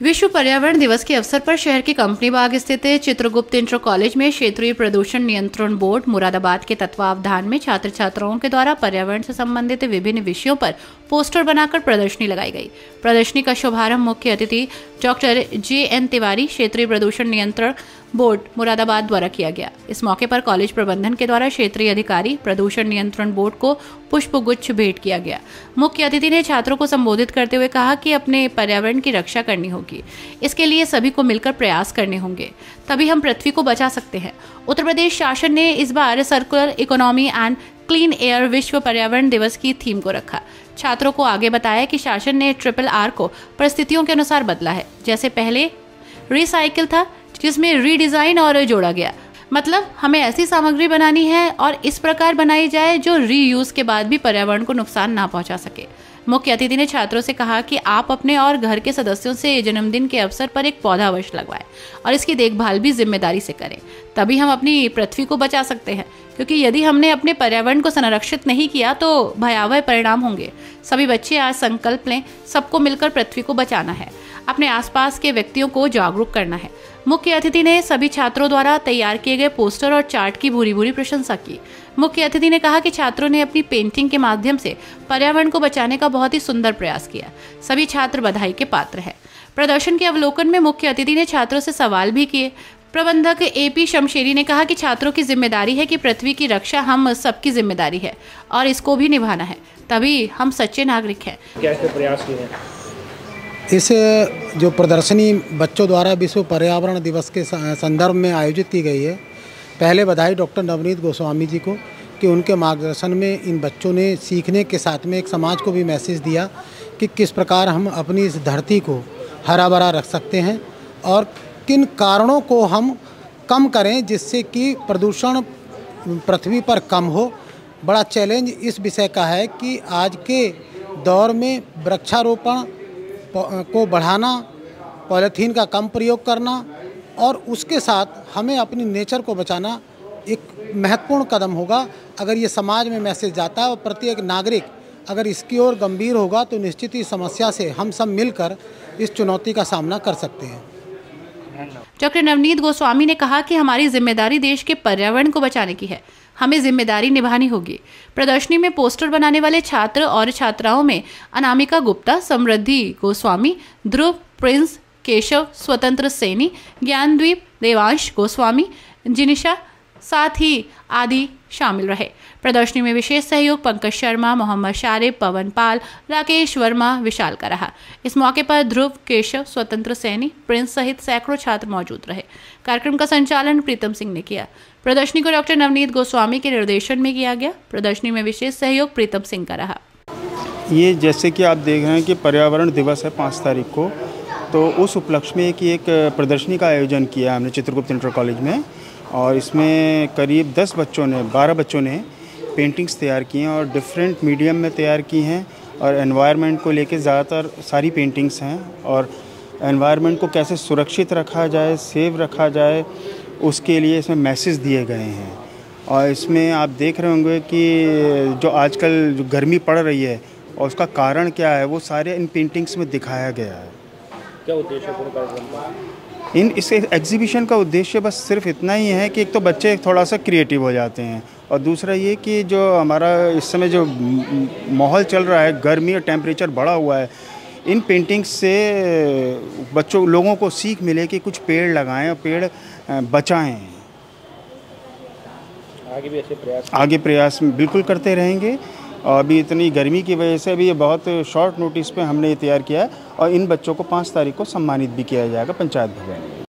विश्व पर्यावरण दिवस के अवसर पर शहर के कंपनी बाग स्थित चित्रगुप्त इंटर कॉलेज में क्षेत्रीय प्रदूषण नियंत्रण बोर्ड मुरादाबाद के तत्वावधान में छात्र छात्राओं के द्वारा पर्यावरण से संबंधित विभिन्न विषयों पर पोस्टर बनाकर प्रदर्शनी लगाई गई। प्रदर्शनी का शुभारंभ मुख्य अतिथि डॉक्टर JN तिवारी, क्षेत्रीय प्रदूषण नियंत्रण बोर्ड मुरादाबाद द्वारा किया गया। इस मौके पर कॉलेज प्रबंधन के द्वारा क्षेत्रीय अधिकारी प्रदूषण नियंत्रण बोर्ड को पुष्पगुच्छ भेंट किया गया। मुख्य अतिथि ने छात्रों को संबोधित करते हुए कहा कि अपने पर्यावरण की रक्षा करनी होगी। इसके लिए सभी को मिलकर प्रयास करने होंगे, तभी हम पृथ्वी को बचा सकते हैं। उत्तर प्रदेश शासन ने इस बार circular economy and clean air विश्व पर्यावरण दिवस की थीम को रखा। छात्रों को आगे बताया कि शासन ने RRR को परिस्थितियों के अनुसार बदला है। जैसे पहले रिसाइकिल था, जिसमें रीडिजाइन और जोड़ा गया। मतलब हमें ऐसी सामग्री बनानी है और इस प्रकार बनाई जाए जो रीयूज के बाद भी पर्यावरण को नुकसान ना पहुंचा सके। मुख्य अतिथि ने छात्रों से कहा कि आप अपने और घर के सदस्यों से जन्मदिन के अवसर पर एक पौधा अवश्य लगवाएं और इसकी देखभाल भी जिम्मेदारी से करें, तभी हम अपनी पृथ्वी को बचा सकते हैं। क्योंकि यदि हमने अपने पर्यावरण को संरक्षित नहीं किया तो भयावह परिणाम होंगे। सभी बच्चे आज संकल्प लें, सबको मिलकर पृथ्वी को बचाना है, अपने आसपास के व्यक्तियों को जागरूक करना है। मुख्य अतिथि ने सभी छात्रों द्वारा तैयार किए गए पोस्टर और चार्ट की भूरी भूरी प्रशंसा की। मुख्य अतिथि ने कहा कि छात्रों ने अपनी पेंटिंग के माध्यम से पर्यावरण को बचाने का बहुत ही सुंदर प्रयास किया। सभी छात्र बधाई के पात्र हैं। प्रदर्शन के अवलोकन में मुख्य अतिथि ने छात्रों से सवाल भी किए। प्रबंधक AP शमशेरी ने कहा कि छात्रों की जिम्मेदारी है कि पृथ्वी की रक्षा हम सबकी जिम्मेदारी है और इसको भी निभाना है, तभी हम सच्चे नागरिक हैं। क्या प्रयास किए हैं? इस जो प्रदर्शनी बच्चों द्वारा विश्व पर्यावरण दिवस के संदर्भ में आयोजित की गई है, पहले बधाई डॉक्टर नवनीत गोस्वामी जी को कि उनके मार्गदर्शन में इन बच्चों ने सीखने के साथ में एक समाज को भी मैसेज दिया कि किस प्रकार हम अपनी इस धरती को हरा भरा रख सकते हैं और किन कारणों को हम कम करें जिससे कि प्रदूषण पृथ्वी पर कम हो। बड़ा चैलेंज इस विषय का है कि आज के दौर में वृक्षारोपण को बढ़ाना, पॉलीथीन का कम प्रयोग करना और उसके साथ हमें अपनी नेचर को बचाना एक महत्वपूर्ण कदम होगा। अगर ये समाज में मैसेज जाता है और प्रत्येक नागरिक अगर इसकी ओर गंभीर होगा तो निश्चित ही समस्या से हम सब मिलकर इस चुनौती का सामना कर सकते हैं। डॉक्टर नवनीत गोस्वामी ने कहा कि हमारी जिम्मेदारी देश के पर्यावरण को बचाने की है, हमें जिम्मेदारी निभानी होगी। प्रदर्शनी में पोस्टर बनाने वाले छात्र और छात्राओं में अनामिका गुप्ता, समृद्धि गोस्वामी, ध्रुव, प्रिंस, केशव, स्वतंत्र सैनी, ज्ञानद्वीप, देवांश गोस्वामी, जिनिशा, साथ ही आदि शामिल रहे। प्रदर्शनी में विशेष सहयोग पंकज शर्मा, मोहम्मद शारिब, पवन पाल, राकेश वर्मा, विशाल का रहा। इस मौके पर ध्रुव, केशव, स्वतंत्र सैनी, प्रिंस सहित सैकड़ों छात्र मौजूद रहे। कार्यक्रम का संचालन प्रीतम सिंह ने किया। प्रदर्शनी को डॉक्टर नवनीत गोस्वामी के निर्देशन में किया गया। प्रदर्शनी में विशेष सहयोग प्रीतम सिंह का रहा। ये जैसे कि आप देख रहे हैं कि पर्यावरण दिवस है 5 तारीख को, तो उस उपलक्ष्य में कि एक प्रदर्शनी का आयोजन किया हमने चित्रगुप्त इंटर कॉलेज में और इसमें करीब 12 बच्चों ने पेंटिंग्स तैयार की हैं और डिफरेंट मीडियम में तैयार की हैं और एनवायरनमेंट को लेके ज़्यादातर सारी पेंटिंग्स हैं और एनवायरनमेंट को कैसे सुरक्षित रखा जाए, सेव रखा जाए, उसके लिए इसमें मैसेज दिए गए हैं। और इसमें आप देख रहे होंगे कि जो आजकल जो गर्मी पड़ रही है और उसका कारण क्या है, वो सारे इन पेंटिंग्स में दिखाया गया है। क्या उद्देश्य है इस एग्जीबिशन का उद्देश्य बस सिर्फ इतना ही है कि एक तो बच्चे थोड़ा सा क्रिएटिव हो जाते हैं और दूसरा ये कि जो हमारा इस समय जो माहौल चल रहा है, गर्मी और टेम्परेचर बढ़ा हुआ है, इन पेंटिंग्स से लोगों को सीख मिले कि कुछ पेड़ लगाएं और पेड़ बचाएं। आगे प्रयास बिल्कुल करते रहेंगे और अभी इतनी गर्मी की वजह से अभी ये बहुत शॉर्ट नोटिस पे हमने ये तैयार किया है और इन बच्चों को 5 तारीख को सम्मानित भी किया जाएगा पंचायत भवन में।